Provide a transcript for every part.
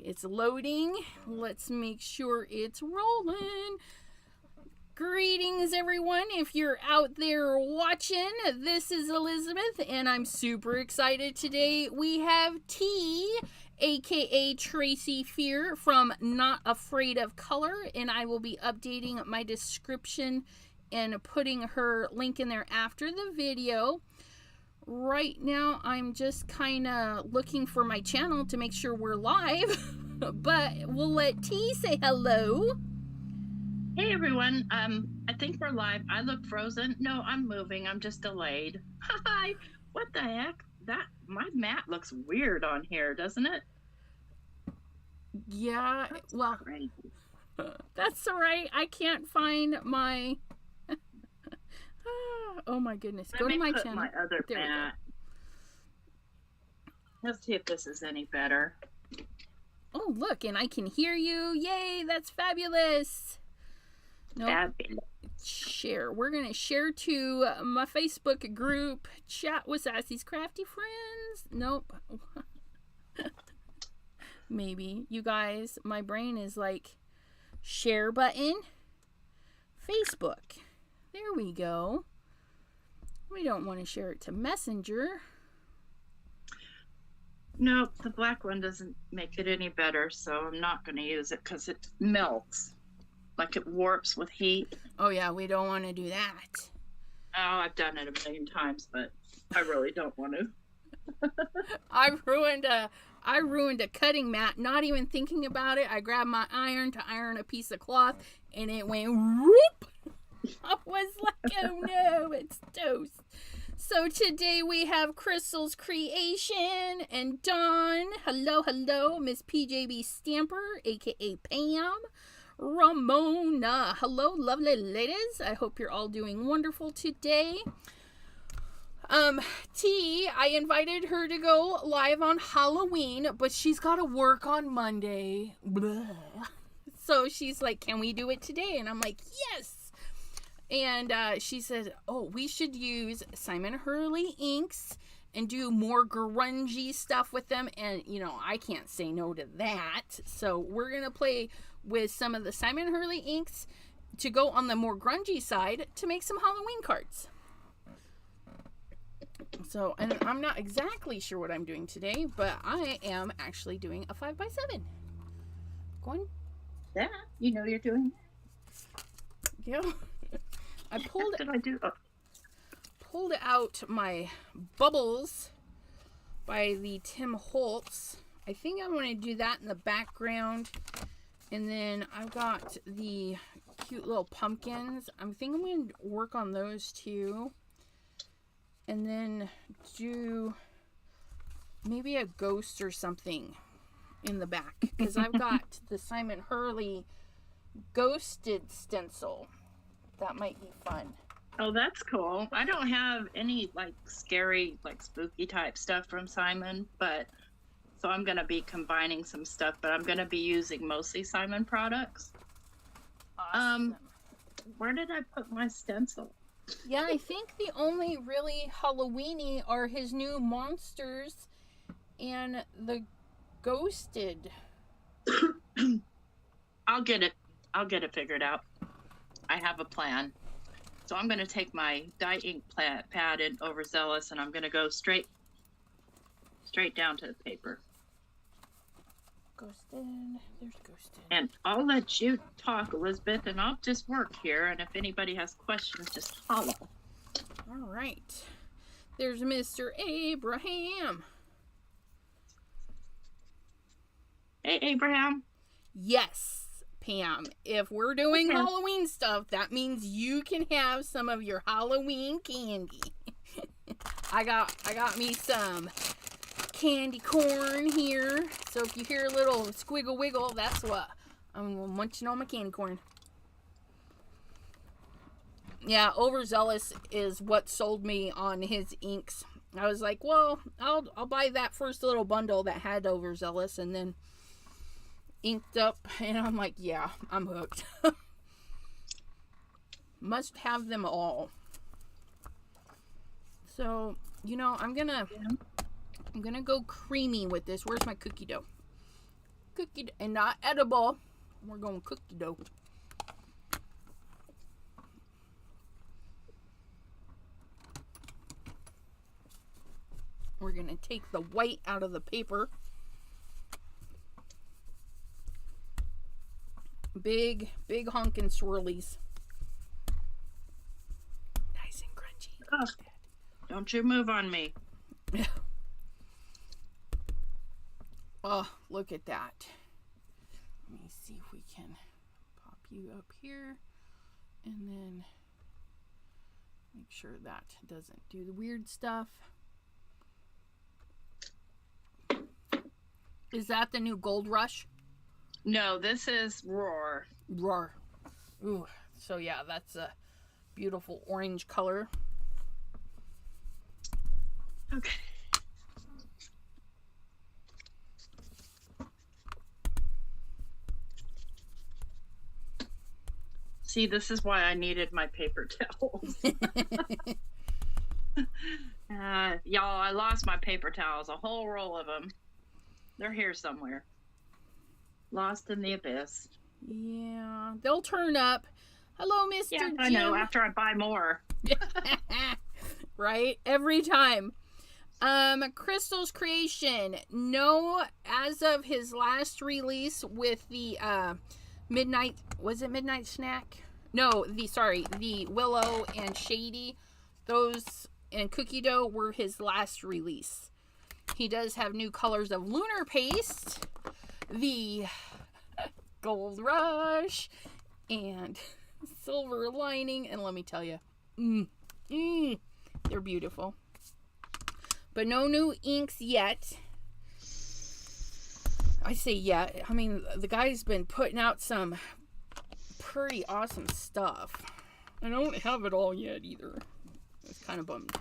it's loading. Let's make sure it's rolling. Greetings, everyone. If you're out there watching, this is Elizabeth, and I'm super excited today. We have T, aka Tracy Fear from Not Afraid of Color, and I will be updating my description and putting her link in there after the video. Right now, I'm just kind of looking for my channel to make sure we're live, but we'll let T say hello. Hey everyone, I think we're live. I look frozen. No, I'm moving. I'm just delayed. Hi. What the heck? My mat looks weird on here, doesn't it? Yeah, That's well, crazy. That's all right. I can't find my... oh my goodness. Go to my channel. My other mat. Let's see if this is any better. Oh, look, and I can hear you. Yay, that's fabulous. Nope. Fabulous. Share. We're going to share to my Facebook group. Chat with Sassy's Crafty Friends. Nope. Maybe. You guys, my brain is like, share button. Facebook. There we go. We don't want to share it to Messenger. No, the black one doesn't make it any better, so I'm not going to use it because it melts. Like it warps with heat. Oh yeah, we don't want to do that. Oh, I've done it a million times, but I really don't want to. I ruined a cutting mat, not even thinking about it. I grabbed my iron to iron a piece of cloth, and it went whoop. I was like, oh no, it's toast. So today we have Crystal's Creation and Dawn. Hello, Miss PJB Stamper, aka Pam. Ramona. Hello, lovely ladies. I hope you're all doing wonderful today. T, I invited her to go live on Halloween, but she's got to work on Monday. Blah. So she's like, can we do it today? And I'm like, yes. And she said, oh, we should use Simon Hurley inks and do more grungy stuff with them. And, you know, I can't say no to that. So we're going to play with some of the Simon Hurley inks to go on the more grungy side to make some Halloween cards. So, and I'm not exactly sure what I'm doing today, but I am actually doing a 5x7. Going. Yeah, you know you're doing. Yeah. I pulled. What did I do? Oh. Pulled out my bubbles by the Tim Holtz. I think I'm going to do that in the background. And then I've got the cute little pumpkins. I'm thinking I'm going to work on those too. And then do maybe a ghost or something in the back. Because I've got the Simon Hurley ghosted stencil. That might be fun. Oh, that's cool. I don't have any like scary, like spooky type stuff from Simon, but so I'm going to be combining some stuff, but I'm going to be using mostly Simon products. Awesome. Where did I put my stencil? Yeah, I think the only really Halloween-y are his new monsters and the ghosted. I'll get it figured out. I have a plan. So I'm going to take my dye ink pad in Overzealous, and I'm going to go straight down to the paper. Ghosted. There's ghosted. And I'll let you talk, Elizabeth, and I'll just work here. And if anybody has questions, just holler. All right. There's Mr. Abraham. Hey, Abraham. Yes, Pam. If we're doing Halloween stuff, that means you can have some of your Halloween candy. I got me some candy corn here. So if you hear a little squiggle wiggle, that's what I'm munching on my candy corn. Yeah, Overzealous is what sold me on his inks. I was like, well, I'll buy that first little bundle that had Overzealous and then inked up, and I'm like, yeah, I'm hooked. Must have them all. So, you know, I'm gonna go creamy with this. Where's my cookie dough? cookie and not edible. We're going cookie dough. We're going to take the white out of the paper. Big honkin' swirlies. Nice and crunchy. Oh, don't you move on me. Oh, look at that. Let me see if we can pop you up here. And then make sure that doesn't do the weird stuff. Is that the new Gold Rush? No, this is Roar. Roar. Ooh, so yeah, that's a beautiful orange color. Okay. See, this is why I needed my paper towels. Y'all, I lost my paper towels, a whole roll of them. They're here somewhere. Lost in the abyss. Yeah, they'll turn up. Hello, Mr. Yeah, Jim. I know, after I buy more. Right? Every time. Crystal's Creation. No, as of his last release with the Midnight, was it Midnight Snack? No, the Willow and Shady. Those and Cookie Dough were his last release. He does have new colors of Lunar Paste, the Gold Rush, and Silver Lining. And let me tell you, they're beautiful. But no new inks yet. I say yet. I mean, the guy's been putting out some pretty awesome stuff. I don't have it all yet either. It's kind of bummed.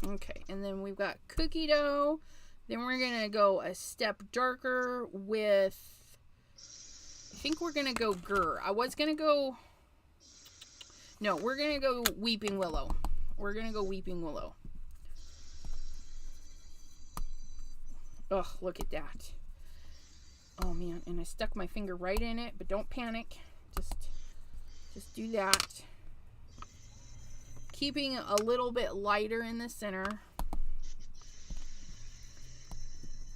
Okay, and then we've got Cookie Dough. Then we're going to go a step darker with, I think we're going to go Gur. I was going to go, no, we're going to go Weeping Willow. We're going to go Weeping Willow. Ugh, look at that. Oh, man, and I stuck my finger right in it, but don't panic. Just do that. Keeping a little bit lighter in the center.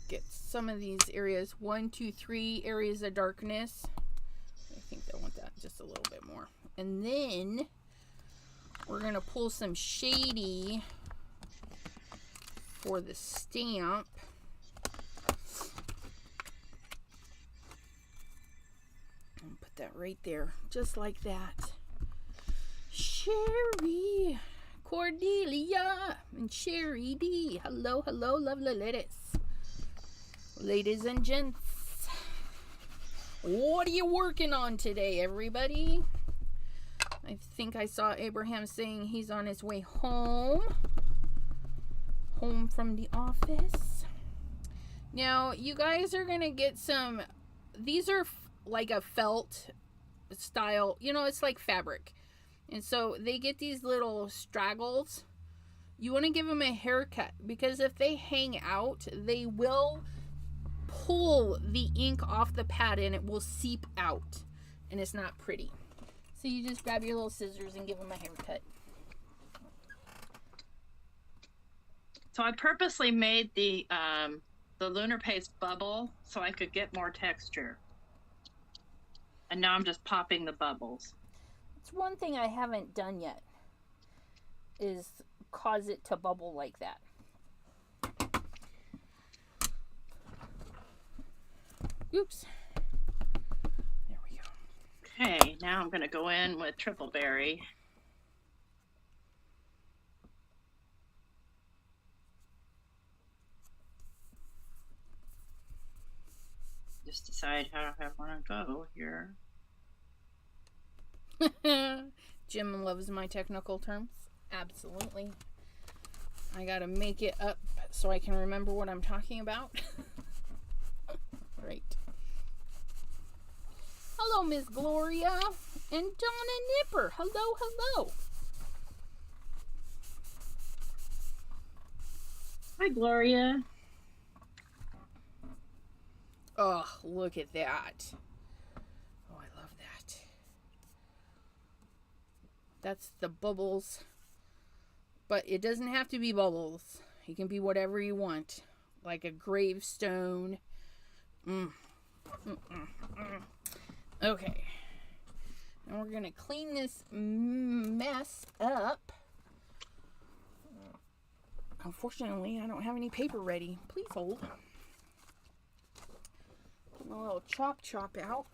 Get some of these areas, 1, 2, 3 areas of darkness. I think I want that just a little bit more. And then we're going to pull some Shady for the stamp. And put that right there, just like that. Sherry, Cordelia, and Sherry D. Hello, hello, lovely ladies. Ladies and gents. What are you working on today, everybody? I think I saw Abraham saying he's on his way home. Home from the office. Now, you guys are going to get some, these are like a felt style, you know, it's like fabric. And so they get these little straggles. You want to give them a haircut because if they hang out, they will pull the ink off the pad and it will seep out. And it's not pretty. So you just grab your little scissors and give them a haircut. So I purposely made the Lunar Paste bubble so I could get more texture. And now I'm just popping the bubbles. It's one thing I haven't done yet is cause it to bubble like that. Oops. There we go. Okay, now I'm going to go in with Triple Berry. Just decide how I want to go here. Jim loves my technical terms. Absolutely. I gotta make it up so I can remember what I'm talking about. Right. Hello, Miss Gloria. And Donna Nipper. Hello, hello. Hi, Gloria. Oh, look at that. Oh, I love that. That's the bubbles. But it doesn't have to be bubbles. It can be whatever you want. Like a gravestone. Okay. And we're going to clean this mess up. Unfortunately, I don't have any paper ready. Please hold. Get my little chop out.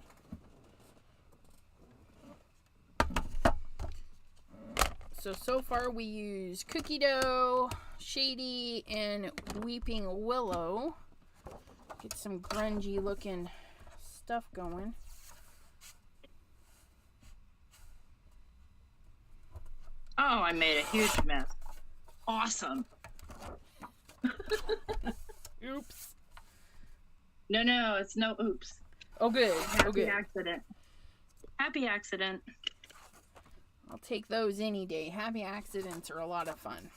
So far we use cookie dough, shady, and weeping willow. Get some grungy looking stuff going. Oh, I made a huge mess. Awesome. Oops. No, it's no oops. Oh, good. Happy accident. Happy accident. I'll take those any day. Happy accidents are a lot of fun.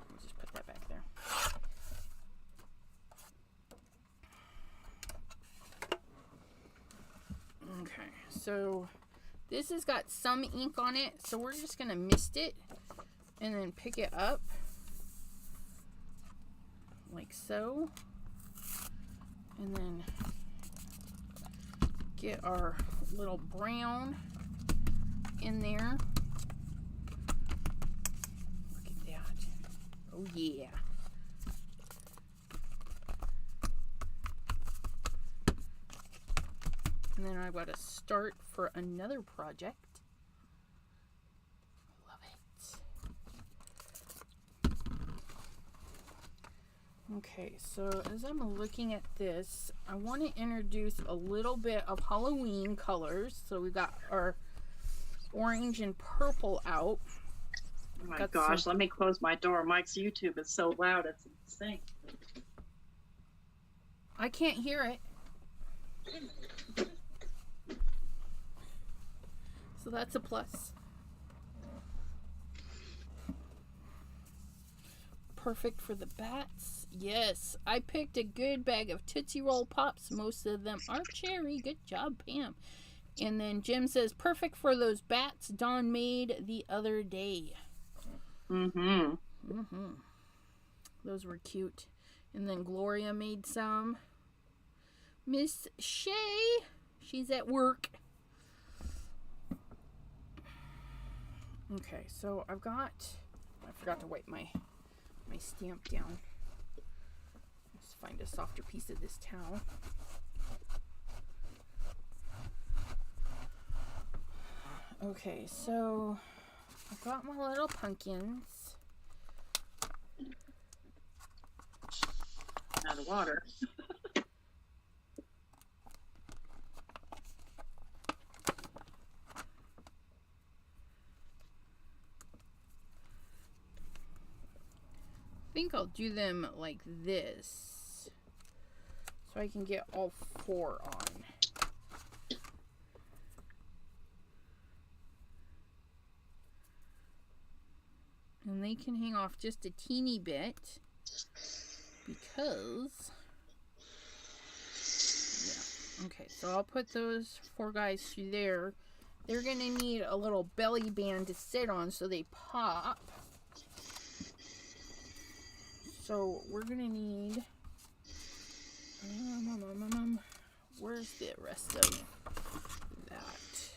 I'll just put that back there. Okay, so this has got some ink on it, so we're just going to mist it and then pick it up like so. And then get our little brown in there. Look at that. Oh yeah. And then I've got to start for another project. Love it. Okay, so as I'm looking at this, I want to introduce a little bit of Halloween colors. So we got our orange and purple out. Oh my gosh, let me close my door. Mike's YouTube is so loud, it's insane. I can't hear it. So that's a plus. Perfect for the bats. Yes, I picked a good bag of Tootsie Roll Pops. Most of them are cherry. Good job, Pam. And then Jim says, perfect for those bats Dawn made the other day. Those were cute. And then Gloria made some. Miss Shay, she's at work. Okay, so I forgot to wipe my stamp down. Let's find a softer piece of this towel. Okay, so I've got my little pumpkins. Out of water. I think I'll do them like this so I can get all four on. And they can hang off just a teeny bit because, yeah. Okay, so I'll put those four guys through there. They're going to need a little belly band to sit on so they pop. So we're going to need, where's the rest of that?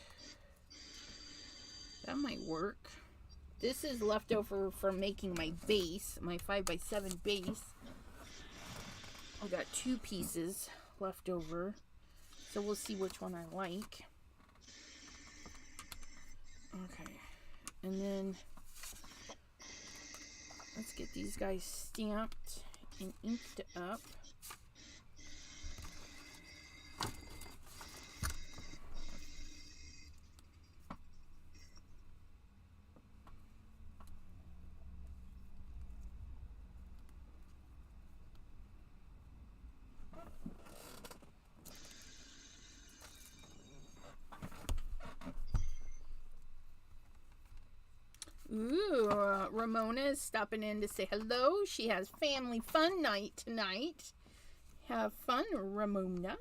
That might work. This is leftover from making my base, my 5x7 base. I got 2 pieces left over, so we'll see which one I like. Okay, and then let's get these guys stamped and inked up. Ooh, Ramona is stopping in to say hello. She has family fun night tonight. Have fun, Ramona.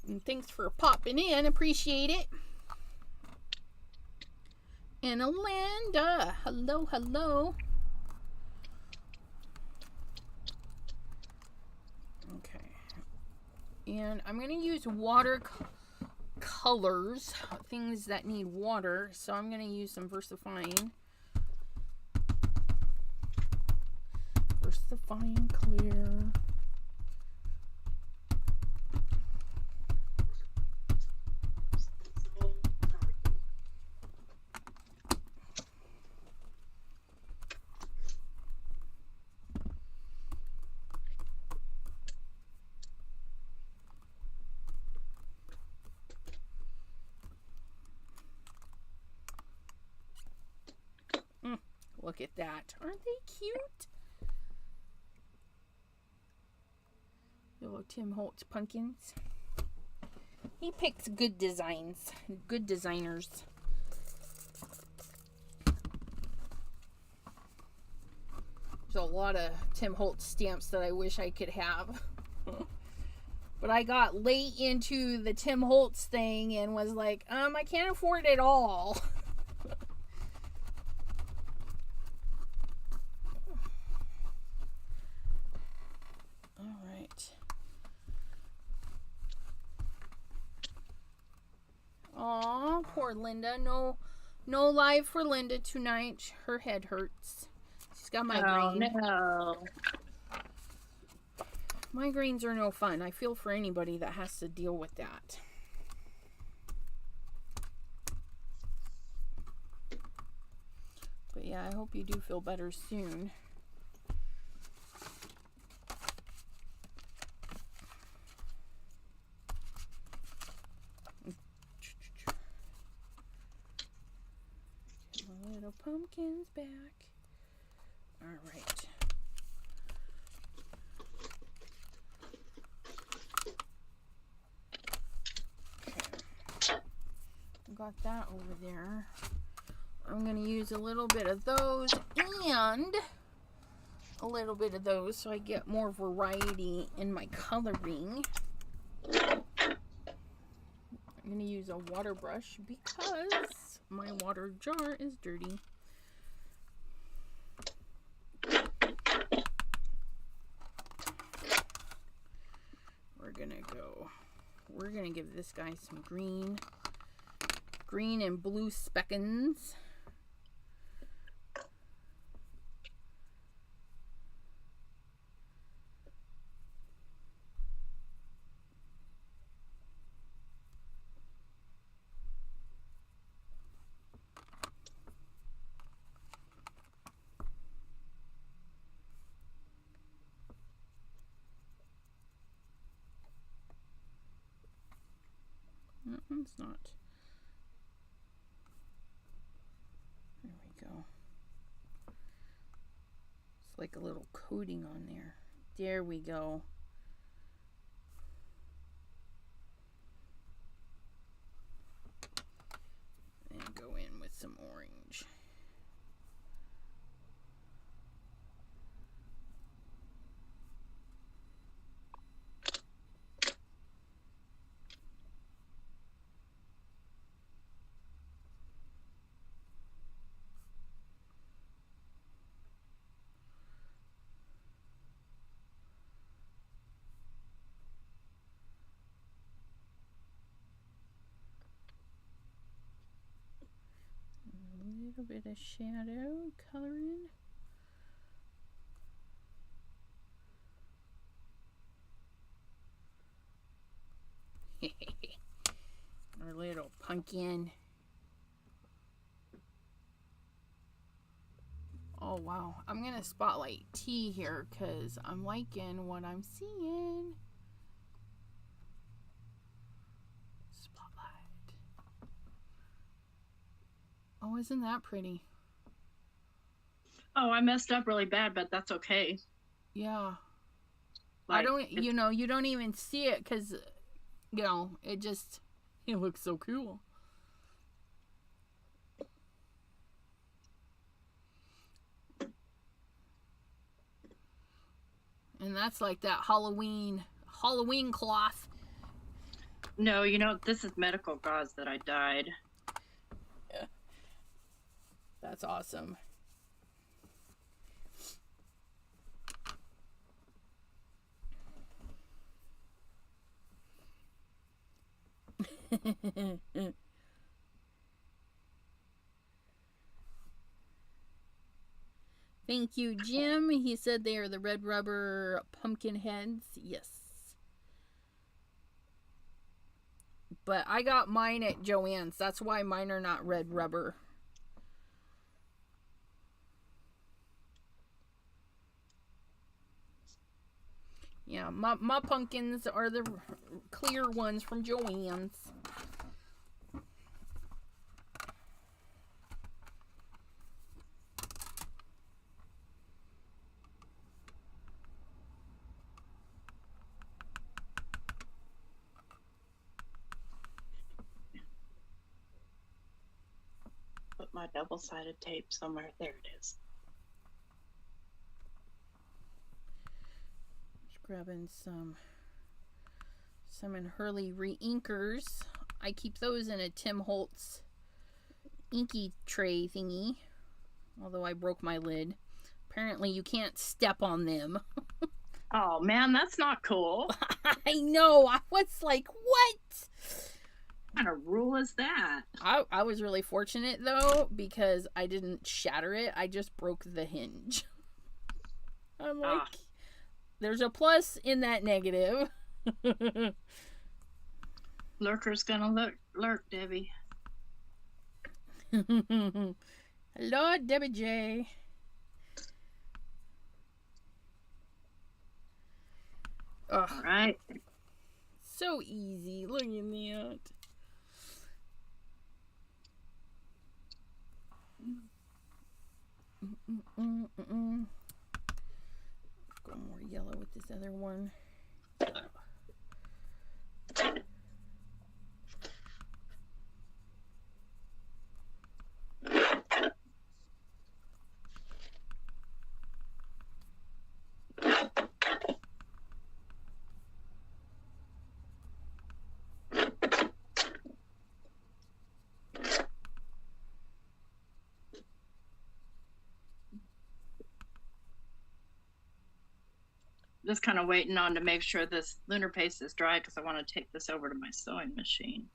And thanks for popping in. Appreciate it. And Alanda. Hello, hello. Okay. And I'm going to use water colors, things that need water. So I'm going to use some VersaFine. VersaFine Clear. Look at that. Aren't they cute? Little Tim Holtz pumpkins. He picks good designs. Good designers. There's a lot of Tim Holtz stamps that I wish I could have. But I got late into the Tim Holtz thing and was like, I can't afford it all. Aw, poor Linda. No live for Linda tonight. Her head hurts. She's got migraine. Oh, no. Migraines are no fun. I feel for anybody that has to deal with that. But yeah, I hope you do feel better soon. Little pumpkins back. All right. Okay. Got that over there. I'm going to use a little bit of those and a little bit of those so I get more variety in my coloring. I'm going to use a water brush because my water jar is dirty. We're gonna give this guy some green and blue speckins. That one's not. There we go. It's like a little coating on there. There we go. And go in with some orange. A little bit of shadow coloring. Our little pumpkin. Oh wow, I'm gonna spotlight T here because I'm liking what I'm seeing. Oh, isn't that pretty? Oh, I messed up really bad, but that's okay. Yeah. Like, I don't, you don't even see it because, it looks so cool. that's like that Halloween cloth. No, this is medical gauze that I dyed. Yeah. That's awesome. Thank you, Jim. He said they are the red rubber pumpkin heads. Yes. But I got mine at Joann's. That's why mine are not red rubber. Yeah, my pumpkins are the clear ones from Joann's. Put my double-sided tape somewhere. There it is. Just grabbing some in Hurley re-inkers. I keep those in a Tim Holtz inky tray thingy. Although I broke my lid. Apparently you can't step on them. Oh man, that's not cool. I know. I was like, what? What kind of rule is that? I was really fortunate though, because I didn't shatter it. I just broke the hinge. I'm like, there's a plus in that negative. Lurker's gonna lurk, Debbie. Hello, Debbie J. All right. So easy. Look at that. Go more yellow with this other one. Just kind of waiting on to make sure this lunar paste is dry because I want to take this over to my sewing machine.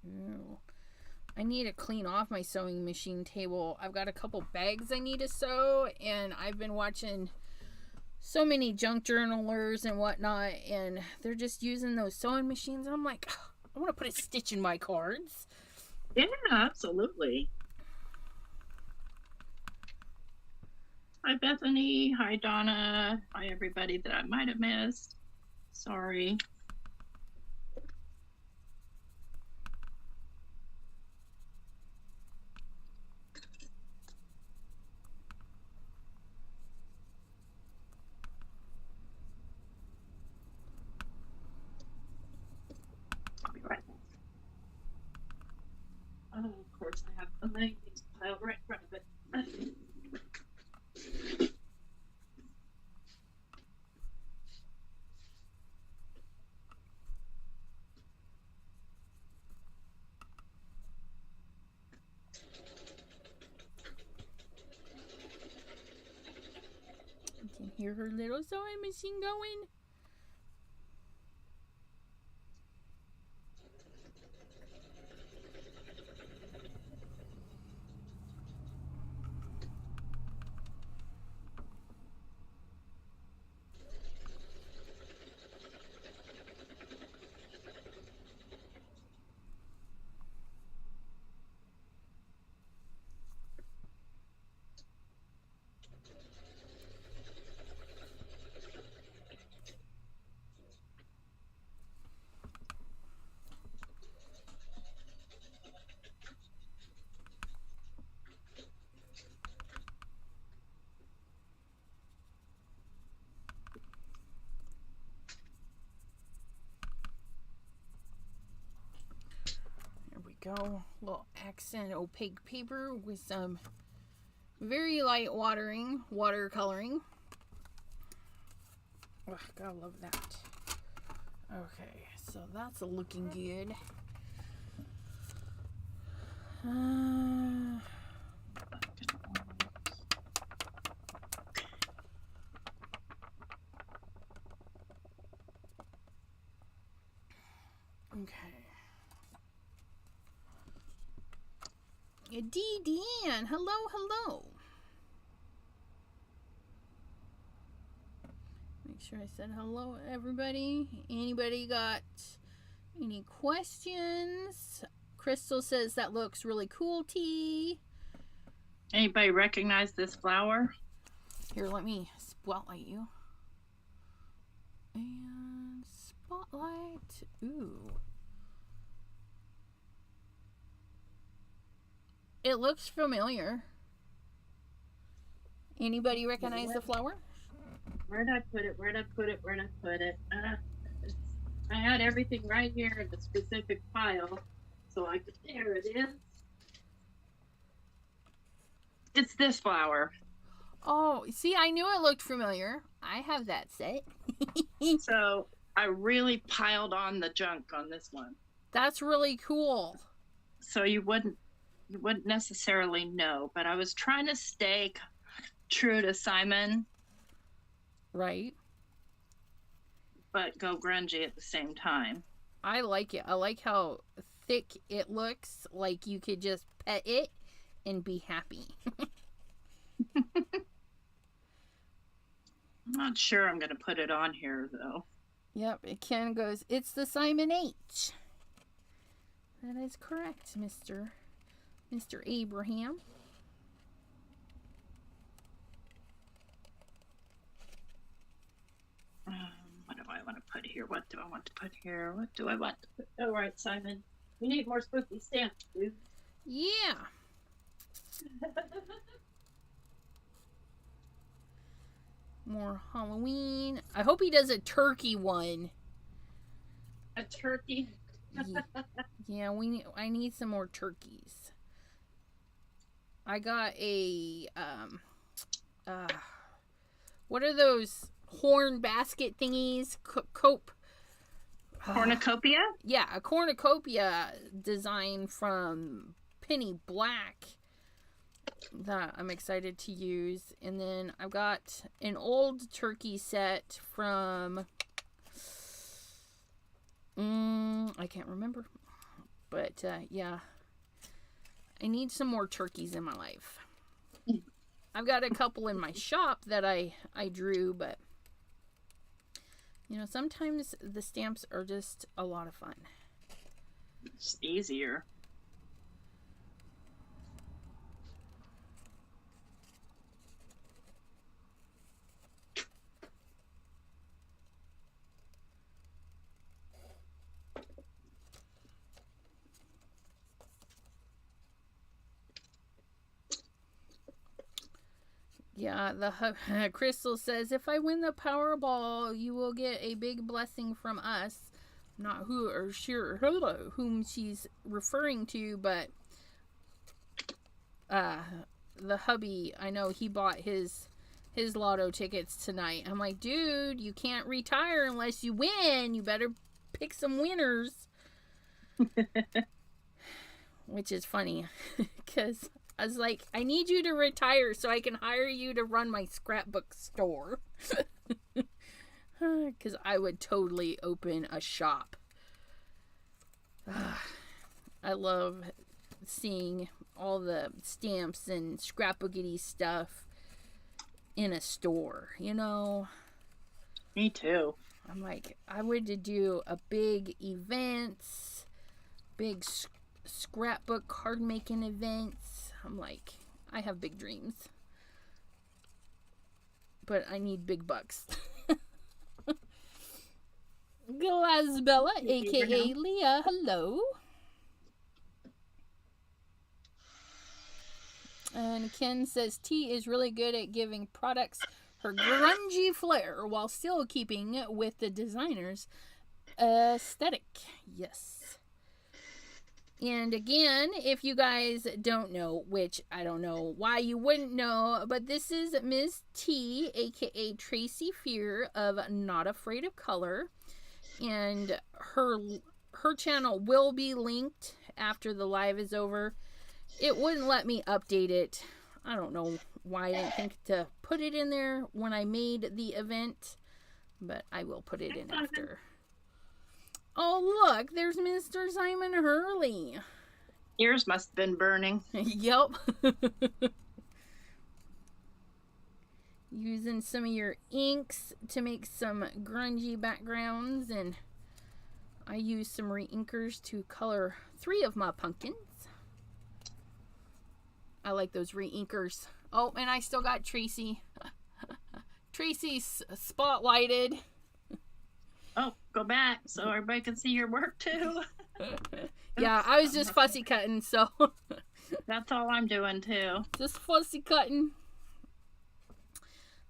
Oh, I need to clean off my sewing machine table. I've got a couple bags I need to sew, and I've been watching so many junk journalers and whatnot, and they're just using those sewing machines. And I'm like, I want to put a stitch in my cards. Yeah, absolutely. Hi, Bethany. Hi, Donna. Hi, everybody that I might have missed. Sorry. I'll be right back. Oh, of course, I have a million things piled right in front of it. You can hear her little sewing machine going. Go, little accent opaque paper with some very light watercoloring. Ugh, gotta love that. Okay, so that's looking good. Okay. D-Dan, hello. Make sure I said hello, everybody. Anybody got any questions? Crystal says that looks really cool, T. Anybody recognize this flower? Here, let me spotlight you. And spotlight. Ooh. It looks familiar. Anybody recognize the flower? Where'd I put it? I had everything right here in the specific pile. So there it is. It's this flower. Oh, see, I knew it looked familiar. I have that set. So I really piled on the junk on this one. That's really cool. So you wouldn't necessarily know, but I was trying to stay true to Simon. Right. But go grungy at the same time. I like it. I like how thick it looks. Like you could just pet it and be happy. I'm not sure I'm going to put it on here, though. Yep, it Ken goes, it's the Simon H. That is correct, Mr. Abraham. What do I want to put here? What do I want to put here? What do I want to put? All right, Simon. We need more spooky stamps, dude. Yeah. More Halloween. I hope he does a turkey one. A turkey? Yeah, I need some more turkeys. I got a what are those horn basket thingies? Cope. Cornucopia? Yeah, a cornucopia design from Penny Black that I'm excited to use. And then I've got an old turkey set from I can't remember. But yeah, I need some more turkeys in my life. I've got a couple in my shop that I drew, but you know, sometimes the stamps are just a lot of fun. It's easier. Yeah, the Crystal says, if I win the Powerball, you will get a big blessing from us. Not who or sure whom she's referring to, but the hubby, I know he bought his lotto tickets tonight. I'm like, dude, you can't retire unless you win. You better pick some winners. Which is funny because I was like, I need you to retire so I can hire you to run my scrapbook store. Because I would totally open a shop. I love seeing all the stamps and scrapbookity stuff in a store, you know? Me too. I'm like, I would do a big events, big scrapbook card making events. I'm like, I have big dreams. But I need big bucks. Glasbella, aka Leah, hello. And Ken says T is really good at giving products her grungy flair while still keeping with the designer's aesthetic. Yes. And again, if you guys don't know, which I don't know why you wouldn't know, but this is Ms. T, aka Tracy Fear of Not Afraid of Color. And her channel will be linked after the live is over. It wouldn't let me update it. I don't know why I didn't think to put it in there when I made the event, but I will put it in after. Oh, look, there's Mr. Simon Hurley. Yours must have been burning. Yep. Using some of your inks to make some grungy backgrounds, and I used some re-inkers to color 3 of my pumpkins. I like those re-inkers. Oh, and I still got Tracy. Tracy's spotlighted. Oh, go back so everybody can see your work too. Yeah, I was just fussy cutting, so. That's all I'm doing too. Just fussy cutting.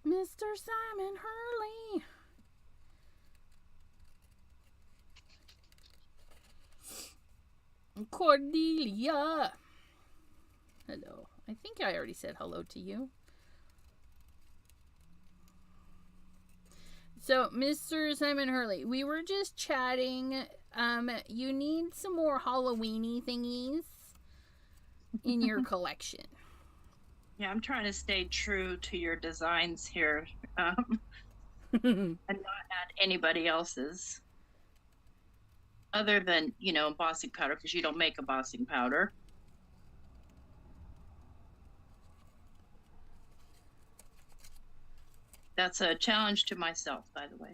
Mr. Simon Hurley. Cordelia. Hello. I think I already said hello to you. So, Mr. Simon Hurley, we were just chatting. You need some more Halloween-y thingies in your collection. Yeah, I'm trying to stay true to your designs here, and not add anybody else's. Other than, you know, embossing powder, because you don't make embossing powder. That's a challenge to myself, by the way.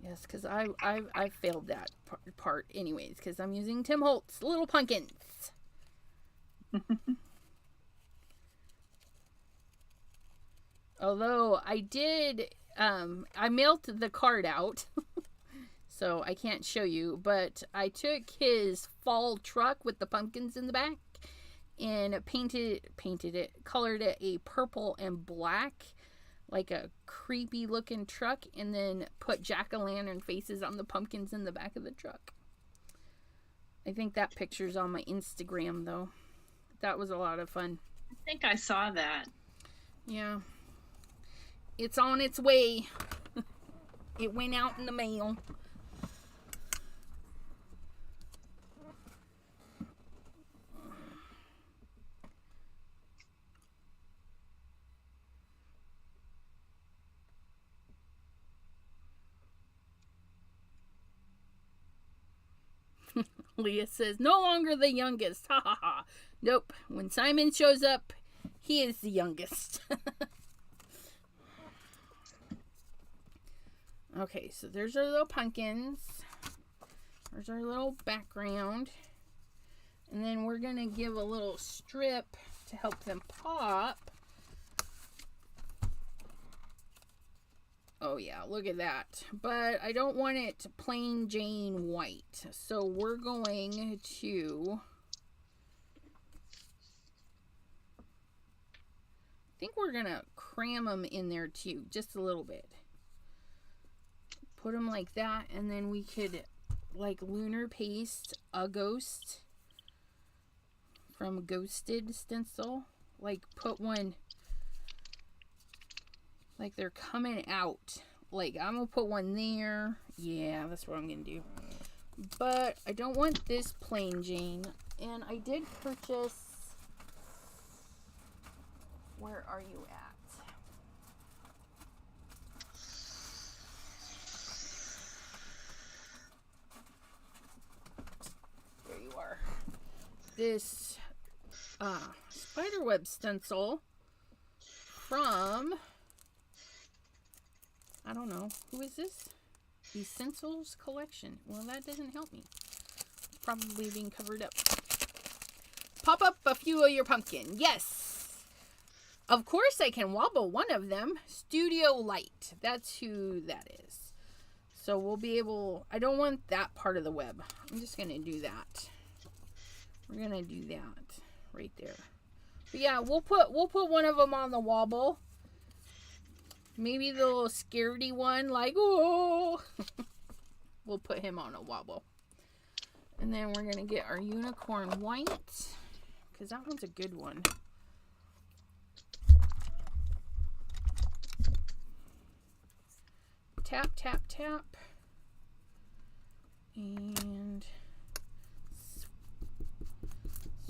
Yes, because I failed that part anyways, because I'm using Tim Holtz Little Pumpkins. Although I did, I mailed the card out, so I can't show you, but I took his fall truck with the pumpkins in the back and colored it a purple and black, like a creepy looking truck, and then put jack-o'-lantern faces on the pumpkins in the back of the truck. I think that picture's on my Instagram, though. That was a lot of fun. I think I saw that. Yeah. It's on its way. It went out in the mail. Leah says, no longer the youngest. Ha ha ha. Nope. When Simon shows up, he is the youngest. Okay, so there's our little pumpkins. There's our little background. And then we're going to give a little strip to help them pop. Oh yeah, look at that. But I don't want it plain Jane white. So we're going to... I think we're going to cram them in there too, just a little bit. Put them like that, and then we could like lunar paste a ghost from Ghosted stencil. Like put one... like they're coming out. Like I'm gonna put one there. Yeah, that's what I'm gonna do. But I don't want this plain Jane. And I did purchase... where are you at? There you are. This spiderweb stencil from... I don't know. Who is this? Essentials Collection. Well, that doesn't help me. It's probably being covered up. Pop up a few of your pumpkin. Yes! Of course I can wobble one of them. Studio Light. That's who that is. So we'll be able... I don't want that part of the web. I'm just going to do that. We're going to do that right there. But yeah, we'll put one of them on the wobble. Maybe the little scaredy one, like, oh. We'll put him on a wobble. And then we're going to get our unicorn white, because that one's a good one. Tap, tap, tap. And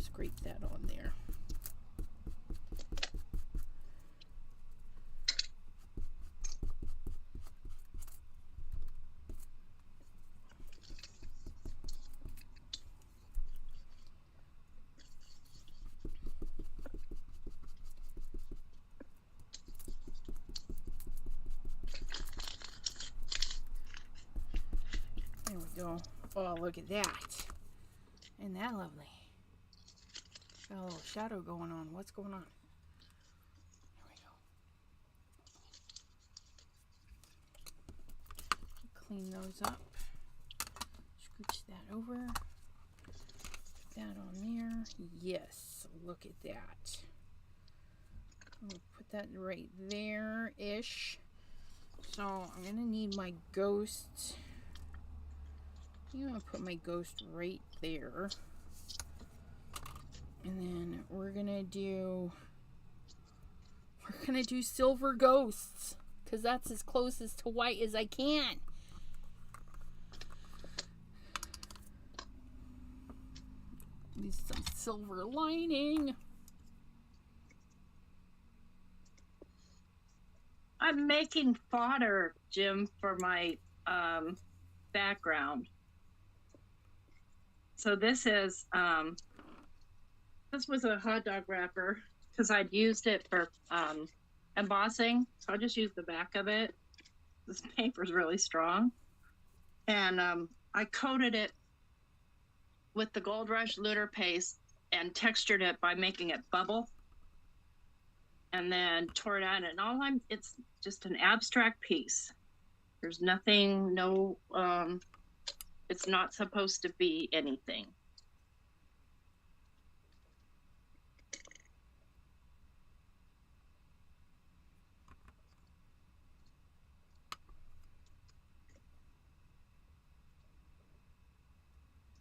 scrape that on there. There we go. Oh, look at that. Isn't that lovely? Got a little shadow going on. What's going on? There we go. Clean those up. Scooch that over. Put that on there. Yes, look at that. I'm gonna put that right there-ish. So I'm gonna need my ghost. I'm gonna put my ghost right there. And then we're gonna do silver ghosts, because that's as closest to white as I can. Need some silver lining. I'm making fodder, Jim, for my background. So this is this was a hot dog wrapper because I'd used it for embossing. So I just used the back of it. This paper's really strong. And I coated it with the Gold Rush Lunar Paste and textured it by making it bubble. And then tore it out, and it's just an abstract piece. There's nothing, it's not supposed to be anything.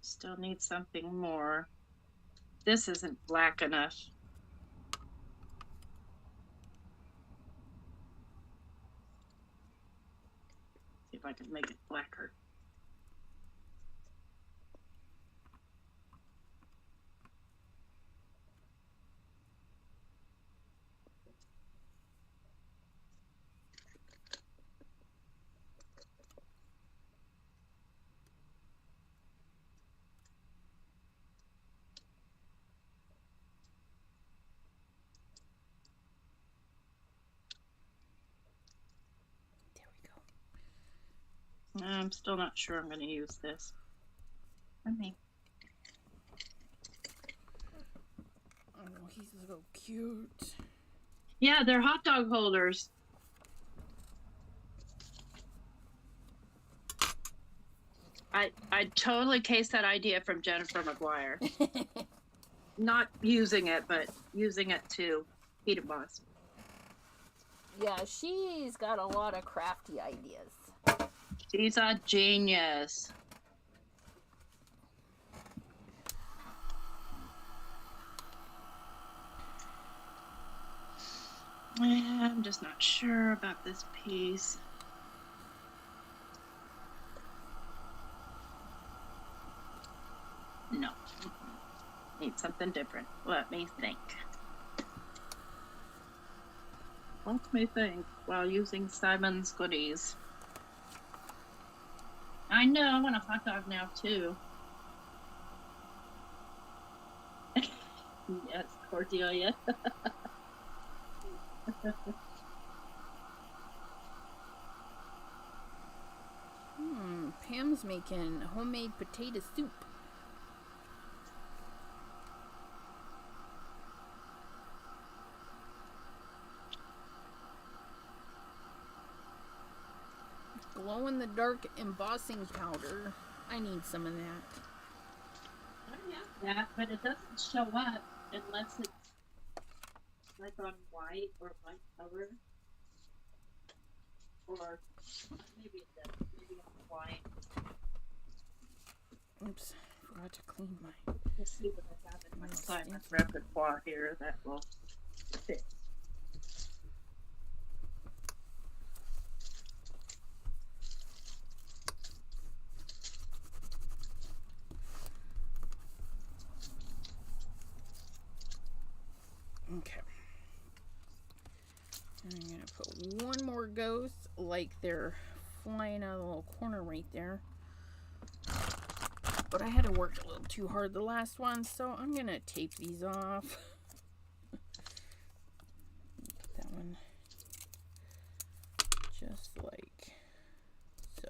Still need something more. This isn't black enough. See if I can make it blacker. I'm still not sure I'm going to use this. Let me. Oh, he's so cute. Yeah, they're hot dog holders. I totally cased that idea from Jennifer McGuire. Not using it, but using it to heat emboss. Yeah, she's got a lot of crafty ideas. She's a genius. I'm just not sure about this piece. No. Need something different. Let me think. Let me think while using Simon's goodies. I know, I want a hot dog now too. Yes, Cordelia. Pam's making homemade potato soup. Glow-in-the-dark embossing powder. I need some of that. I have that, but it doesn't show up unless it's like on white or light color. Or maybe it does. Maybe on white. Oops. forgot to clean my... Let's see what I have in my assignment repertoire here that will fit. Okay. And I'm going to put one more ghost, like they're flying out of the little corner right there. But I had to work a little too hard the last one, so I'm going to tape these off. Put that one just like so.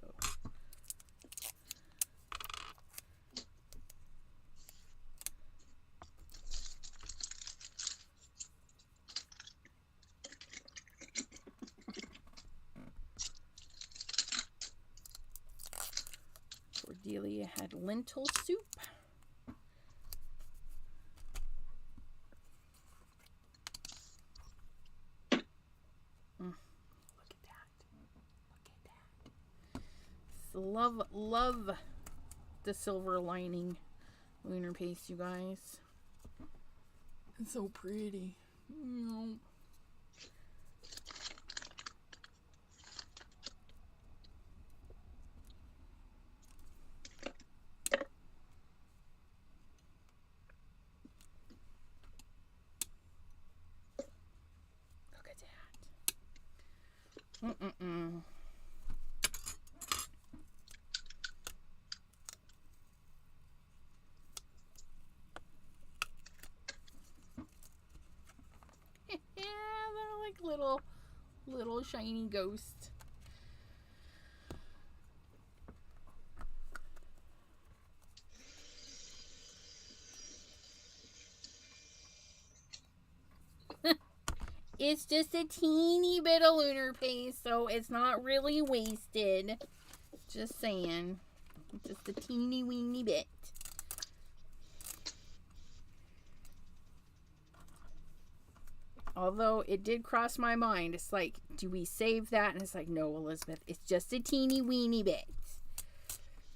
Cordelia had lentil soup. Look at that. Look at that. Love the silver lining lunar paste, you guys. It's so pretty. Yeah, they're like little shiny ghosts. It's just a teeny bit of lunar paste, so it's not really wasted. Just saying. Just a teeny weeny bit. Although it did cross my mind. It's like, do we save that? And it's like, no, Elizabeth. It's just a teeny weeny bit.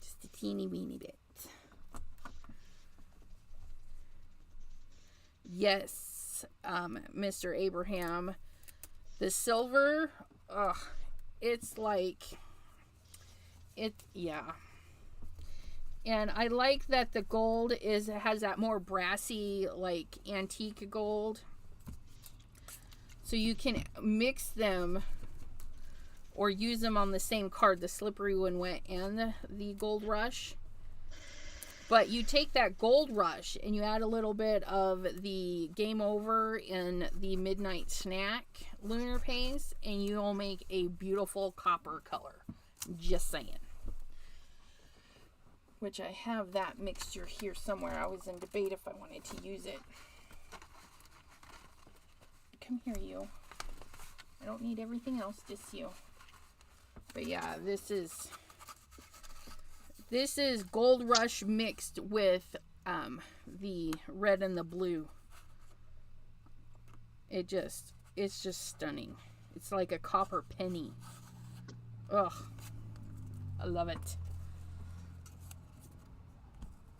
Just a teeny weeny bit. Yes, Mr. Abraham. The silver, it's like, yeah. And I like that the gold has that more brassy, like, antique gold. So you can mix them or use them on the same card, the Slippery When Wet and the Gold Rush. But you take that Gold Rush and you add a little bit of the Game Over and the Midnight Snack lunar paste, and you'll make a beautiful copper color. Just saying. Which I have that mixture here somewhere. I was in debate if I wanted to use it. Come here, you. I don't need everything else, just you. But yeah, this is Gold Rush mixed with the red and the blue. It's just stunning. It's like a copper penny. Ugh. I love it.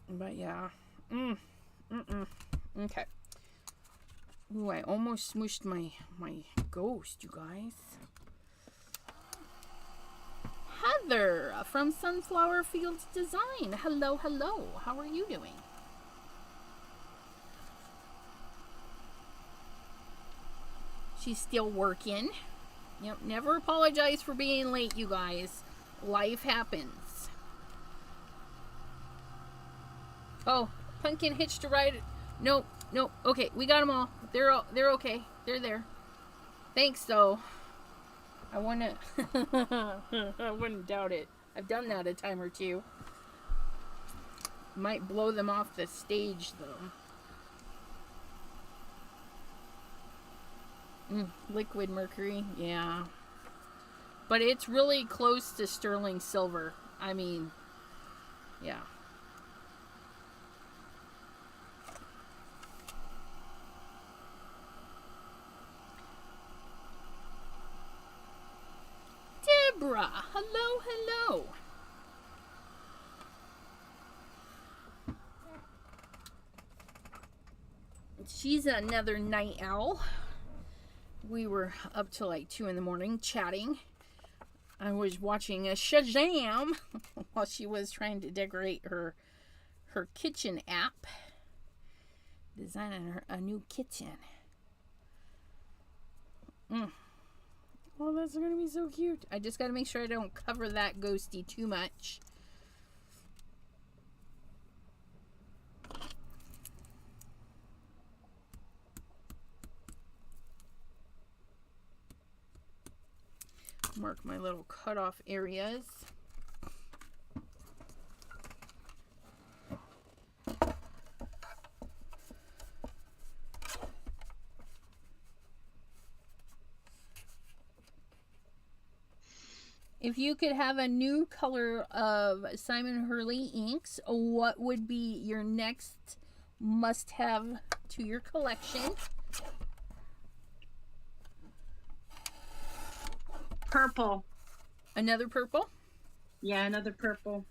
But yeah. Okay. Ooh, I almost smooshed my ghost, you guys. Heather from Sunflower Fields Design. Hello, hello. How are you doing? She's still working. Yep, never apologize for being late, you guys. Life happens. Oh, Pumpkin hitched a ride. Nope. Okay, we got them all. They're okay. They're there. Thanks, though. I wouldn't doubt it. I've done that a time or two. Might blow them off the stage, though. Liquid mercury, yeah. But it's really close to sterling silver. I mean, yeah. Deborah, hello. She's another night owl. We were up till like 2 in the morning chatting. I was watching a Shazam while she was trying to decorate her kitchen app. Designing her a new kitchen. Oh, that's gonna be so cute. I just gotta make sure I don't cover that ghosty too much. Mark my little cutoff areas. If you could have a new color of Simon Hurley inks, what would be your next must-have to your collection? Purple. Another purple? Yeah, another purple.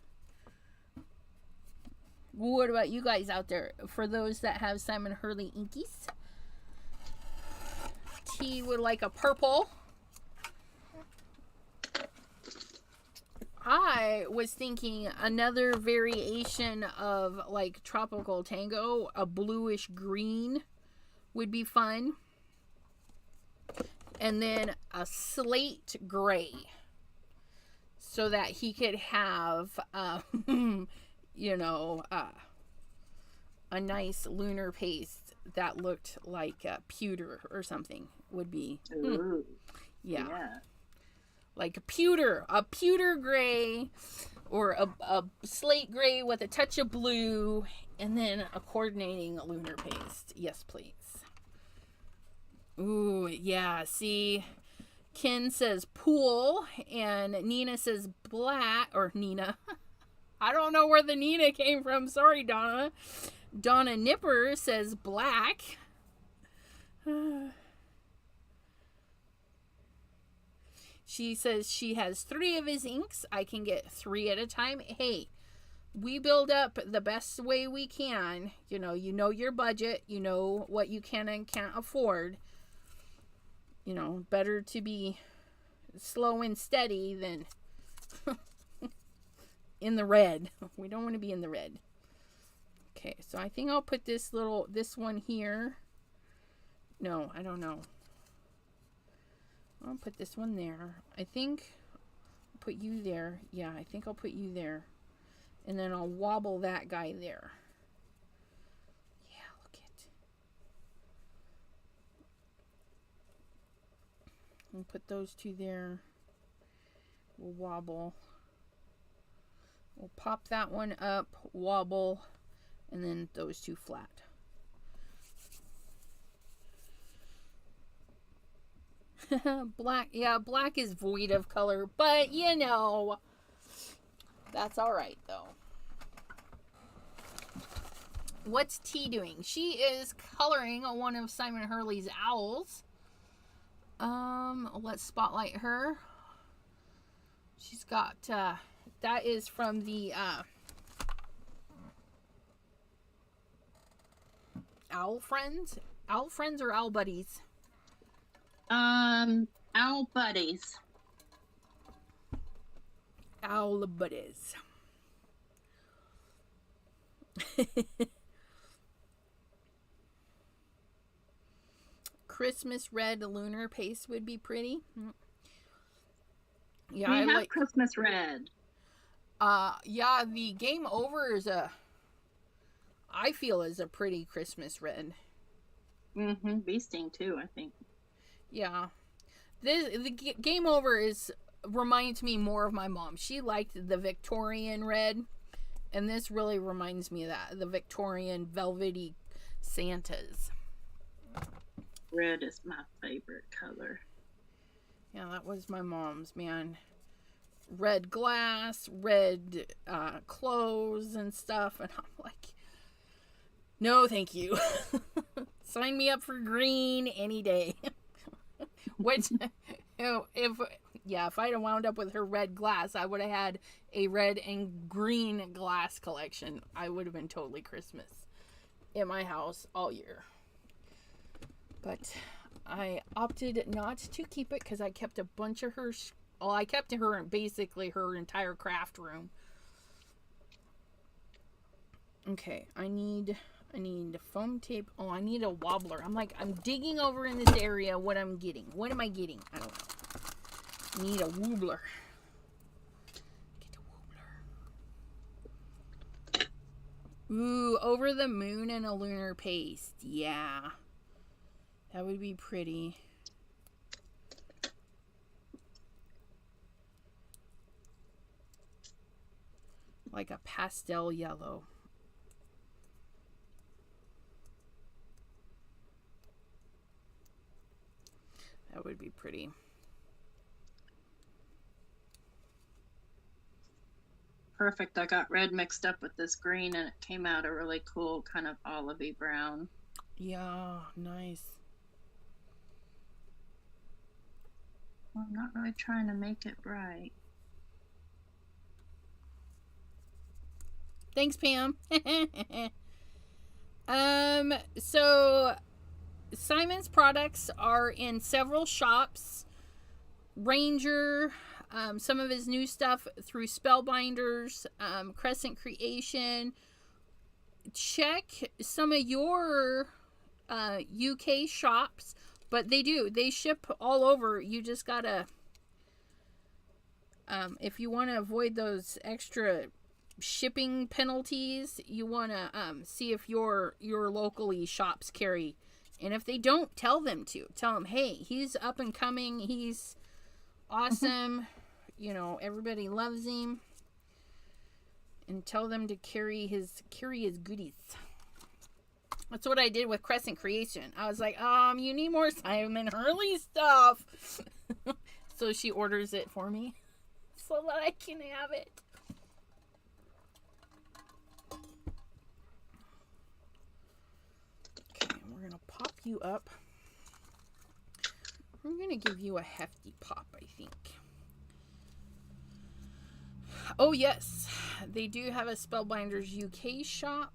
What about you guys out there? For those that have Simon Hurley inkies, T would like a purple. I was thinking another variation of like Tropical Tango, a bluish green would be fun. And then a slate gray so that he could have, you know, a nice lunar paste that looked like pewter or something would be. Ooh. Yeah. Like a pewter gray or a slate gray with a touch of blue and then a coordinating lunar paste. Yes, please. Ooh, yeah, see, Ken says pool and Nina says black, or Nina. I don't know where the Nina came from. Sorry, Donna. Donna Nipper says black. She says she has 3 of his inks. I can get 3 at a time. Hey, we build up the best way we can. You know your budget. You know what you can and can't afford. You know, better to be slow and steady than in the red. We don't want to be in the red. Okay, so I think I'll put this one here. No, I don't know. I'll put this one there. I think I'll put you there. Yeah, I think I'll put you there. And then I'll wobble that guy there. Yeah, look it. We'll put those 2 there. We'll wobble. We'll pop that one up, wobble, and then those 2 flat. Black, yeah, black is void of color, but you know, that's all right though. What's T doing? She is coloring one of Simon Hurley's owls. Let's spotlight her. She's got, that is from the, Owl Friends or Owl Buddies? Owl Buddies. Owl Buddies. Christmas red lunar paste would be pretty. Yeah, I like Christmas red. Yeah, the Game Over is I feel is a pretty Christmas red. Mm-hmm. Bee Sting too, I think. Yeah. The Game Over reminds me more of my mom. She liked the Victorian red, and this really reminds me of that. The Victorian velvety Santas. Red is my favorite color. Yeah, that was my mom's, man. Red glass, red clothes and stuff, and I'm like, no, thank you. Sign me up for green any day. Which, if I'd have wound up with her red glass, I would have had a red and green glass collection. I would have been totally Christmas in my house all year. But I opted not to keep it because I kept a bunch of her. Well, I kept her in basically her entire craft room. Okay, I need foam tape. Oh, I need a wobbler. I'm digging over in this area what I'm getting. What am I getting? I don't know. Need a wobbler. Get a wobbler. Ooh, over the moon and a lunar paste. Yeah. That would be pretty. Like a pastel yellow. That would be pretty. Perfect. I got red mixed up with this green and it came out a really cool kind of olivey brown. Yeah, nice. Well, I'm not really trying to make it bright. Thanks, Pam. So Simon's products are in several shops. Ranger, some of his new stuff through Spellbinders, Crescent Creation. Check some of your UK shops, but they ship all over. You just gotta, if you want to avoid those extra shipping penalties, you want to see if your locally shops carry. And if they don't, tell them, hey, he's up and coming, he's awesome, everybody loves him, and tell them to carry his goodies. That's what I did with Crescent Creation. I was like, you need more Simon Hurley stuff. So she orders it for me so that I can have it. Okay, we're going to pop you up. We're going to give you a hefty pop, I think. Oh, yes. They do have a Spellbinders UK shop.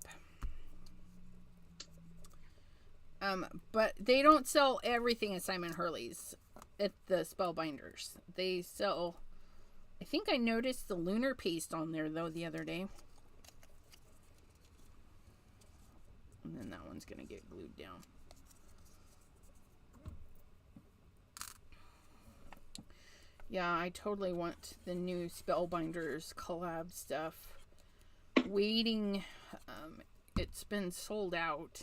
But they don't sell everything at Simon Hurley's at the Spellbinders. They sell... I think I noticed the lunar paste on there, though, the other day. And then that one's going to get glued down. Yeah, I totally want the new Spellbinders collab stuff. Waiting. It's been sold out.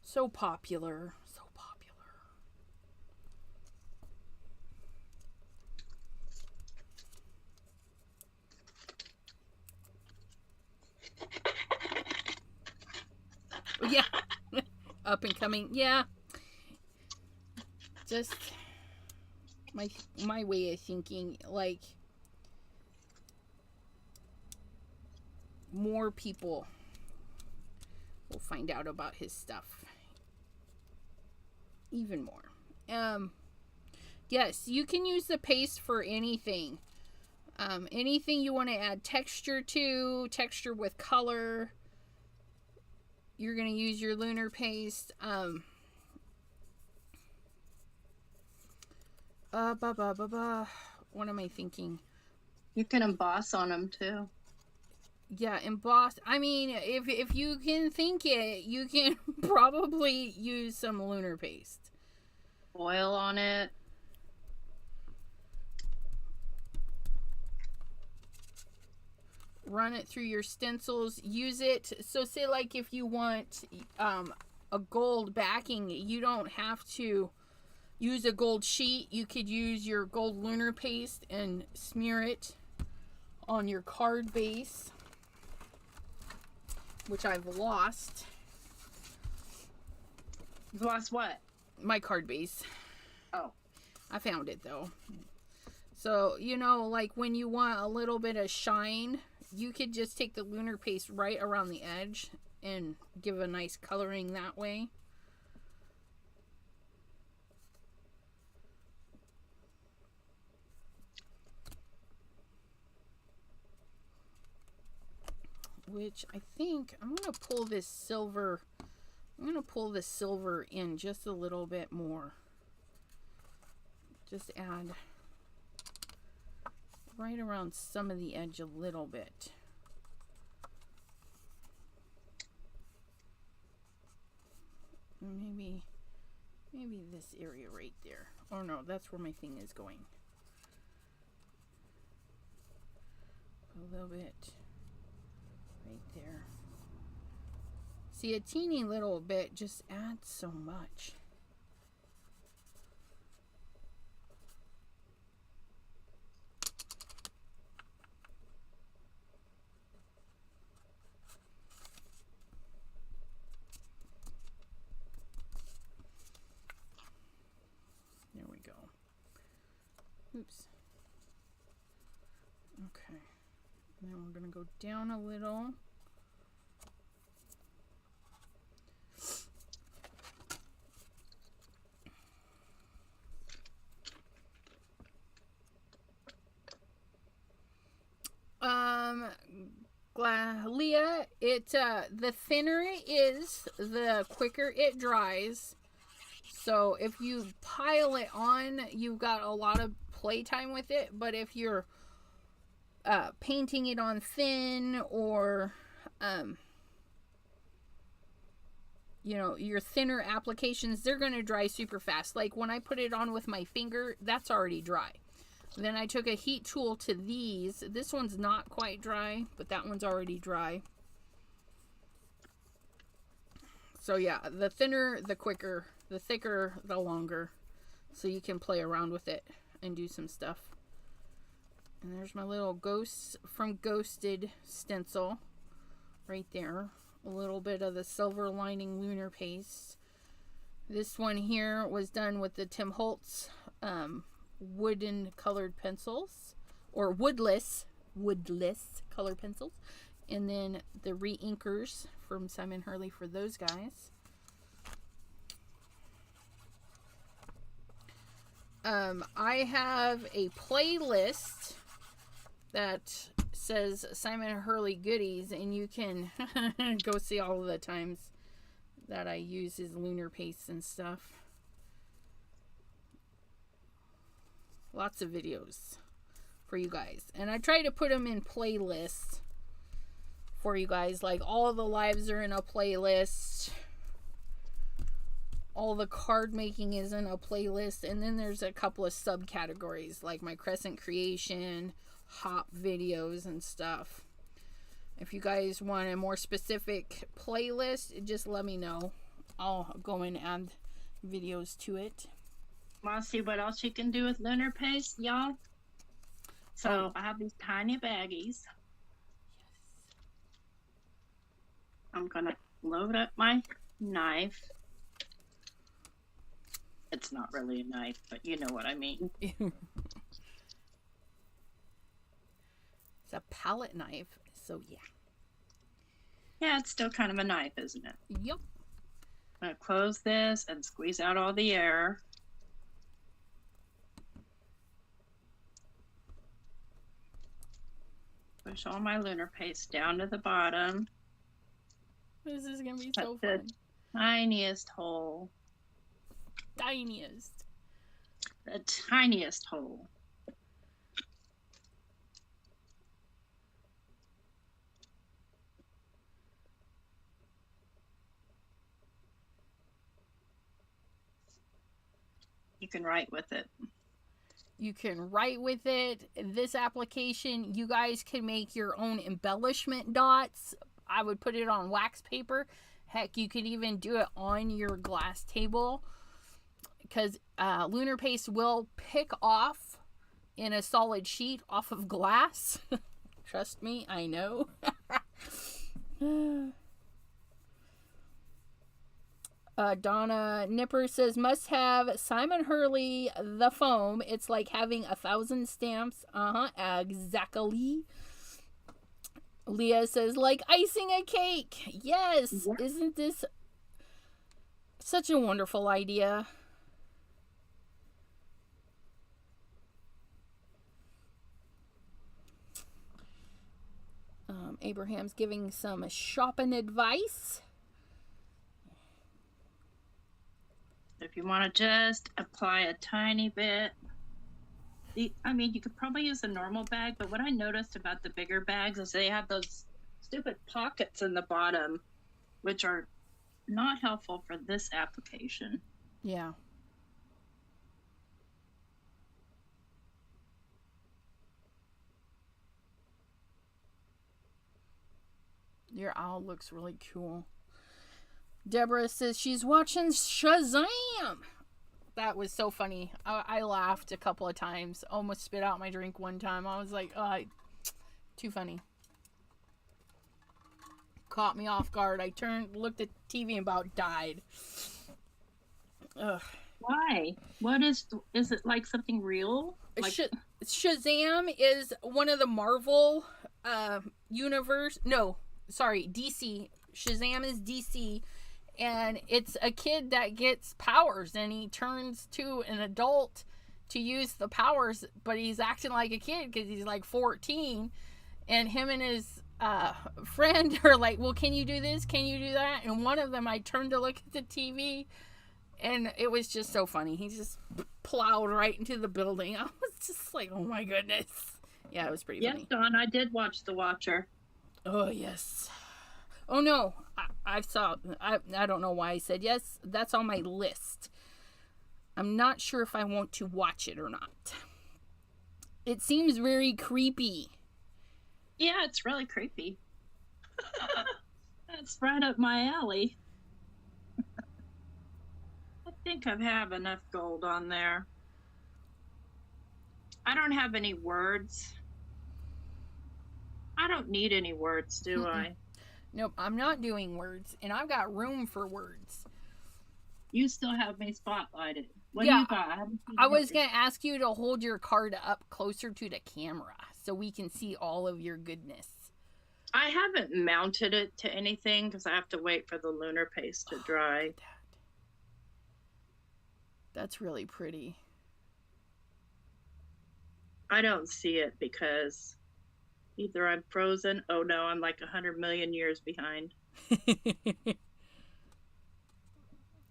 So popular. So popular. Yeah. Up and coming. Yeah. Just my way of thinking, like, more people will find out about his stuff. Even more. Yes, you can use the paste for anything. Anything you want to add texture to, texture with color. You're going to use your lunar paste. What am I thinking? You can emboss on them too. Yeah, emboss. I mean, if you can think it, you can probably use some lunar paste. Oil on it. Run it through your stencils. Use it. So say like if you want a gold backing, you don't have to use a gold sheet. You could use your gold lunar paste and smear it on your card base, which I've lost. You've lost what? My card base. Oh. I found it though. So, like when you want a little bit of shine, you could just take the lunar paste right around the edge and give a nice coloring that way. Which I think I'm going to pull this silver I'm going to pull the silver in just a little bit more. Just add right around some of the edge a little bit. Maybe this area right there. Oh no, that's where my thing is going. A little bit right there. See, a teeny little bit just adds so much. There we go. Oops. Okay. And then we're going to go down a little. Leah, the thinner it is, the quicker it dries. So if you pile it on, you've got a lot of playtime with it. But if you're painting it on thin, or you know, your thinner applications, they're going to dry super fast. Like when I put it on with my finger, that's already dry. Then I took a heat tool to these. This one's not quite dry, but that one's already dry. So yeah, the thinner, the quicker, the thicker, the longer. So you can play around with it and do some stuff. And there's my little Ghosts from Ghosted stencil right there. A little bit of the Silver Lining Lunar Paste. This one here was done with the Tim Holtz wooden colored pencils, or woodless colored pencils, and then the re-inkers from Simon Hurley for those guys. I have a playlist that says Simon Hurley goodies, and you can go see all of the times that I use his lunar pastes and stuff. Lots of videos for you guys. And I try to put them in playlists for you guys. Like all the lives are in a playlist. All the card making is in a playlist. And then there's a couple of subcategories like my Crescent Creation, hop videos and stuff. If you guys want a more specific playlist, just let me know. I'll go and add videos to it. Want to see what else you can do with lunar paste, y'all? So I have these tiny baggies. Yes. I'm gonna load up my knife. It's not really a knife, but you know what I mean. It's a palette knife, so yeah. Yeah, it's still kind of a knife, isn't it? Yep. I'm gonna close this and squeeze out all the air. Push all my lunar paste down to the bottom. This is gonna be so the fun. Tiniest hole. Tiniest. The tiniest hole. You can write with it. You can write with it. This application, you guys can make your own embellishment dots. I would put it on wax paper. Heck, you could even do it on your glass table, because lunar paste will pick off in a solid sheet off of glass. Trust me, I know. Donna Nipper says, must have Simon Hurley the foam. It's like having 1,000 stamps. Exactly. Leah says, like icing a cake. Yes. Yeah. Isn't this such a wonderful idea? Abraham's giving some shopping advice. If you want to just apply a tiny bit. I mean, you could probably use a normal bag, but what I noticed about the bigger bags is they have those stupid pockets in the bottom, which are not helpful for this application. Yeah. Your owl looks really cool. Deborah says she's watching Shazam. That was so funny. I laughed a couple of times. Almost spit out my drink one time. I was like, too funny. Caught me off guard. I looked at TV and about died. Ugh. Why? What is it like something real? Like... Shazam is one of the Marvel universe. No, sorry, DC. Shazam is DC. And it's a kid that gets powers, and he turns to an adult to use the powers, but he's acting like a kid because he's like 14. And him and his friend are like, well, can you do this? Can you do that? And one of them, I turned to look at the TV, and it was just so funny. He just plowed right into the building. I was just like, oh my goodness. Yeah, it was pretty funny. Yes, Dawn, I did watch The Watcher. Oh, yes. Oh no, I saw. I don't know why I said yes. That's on my list. I'm not sure if I want to watch it or not. It seems very creepy. Yeah, it's really creepy. That's right up my alley. I think I have enough gold on there. I don't have any words. I don't need any words, do I? Nope, I'm not doing words, and I've got room for words. You still have me spotlighted. What do you got? I was going to ask you to hold your card up closer to the camera so we can see all of your goodness. I haven't mounted it to anything because I have to wait for the lunar paste to dry. That's really pretty. I don't see it because... either I'm frozen. Oh no, I'm like 100 million years behind.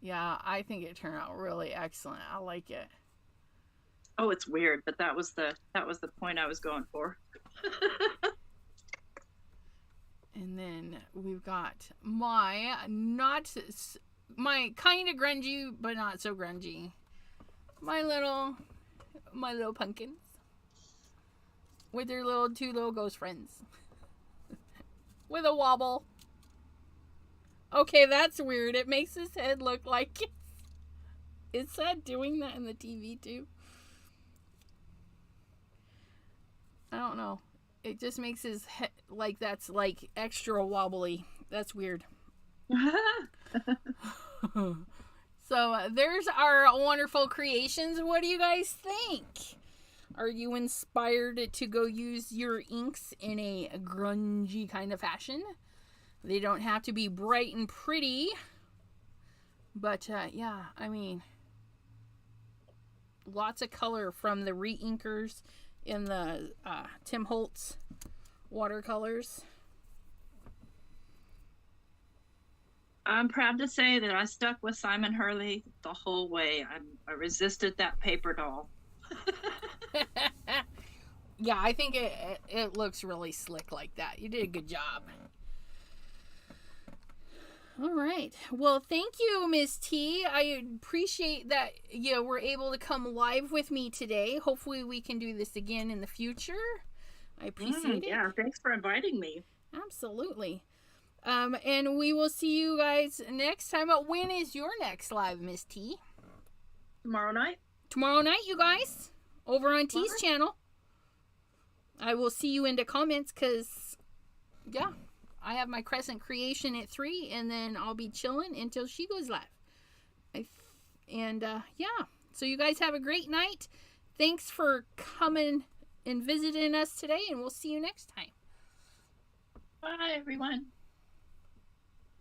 Yeah, I think it turned out really excellent. I like it. Oh, it's weird, but that was the point I was going for. And then we've got my kind of grungy, but not so grungy. My little pumpkins. With their two little ghost friends. With a wobble. Okay, that's weird. It makes his head look like it's that doing that in the TV too? I don't know. It just makes his head like that's like extra wobbly. That's weird. So there's our wonderful creations. What do you guys think? Are you inspired to go use your inks in a grungy kind of fashion? They don't have to be bright and pretty. But, yeah, I mean, lots of color from the re-inkers in the Tim Holtz watercolors. I'm proud to say that I stuck with Simon Hurley the whole way. I resisted that paper doll. Yeah, I think it looks really slick like that. You did a good job. All right. Well, thank you, Miss T. I appreciate that you were able to come live with me today. Hopefully we can do this again in the future. I appreciate it. Yeah, thanks for inviting me. Absolutely. And we will see you guys next time. When is your next live, Miss T? Tomorrow night. Tomorrow night, you guys. Over on T's channel. I will see you in the comments because, yeah, I have my Crescent Creation at 3, and then I'll be chilling until she goes live. Yeah. So you guys have a great night. Thanks for coming and visiting us today, and we'll see you next time. Bye, everyone.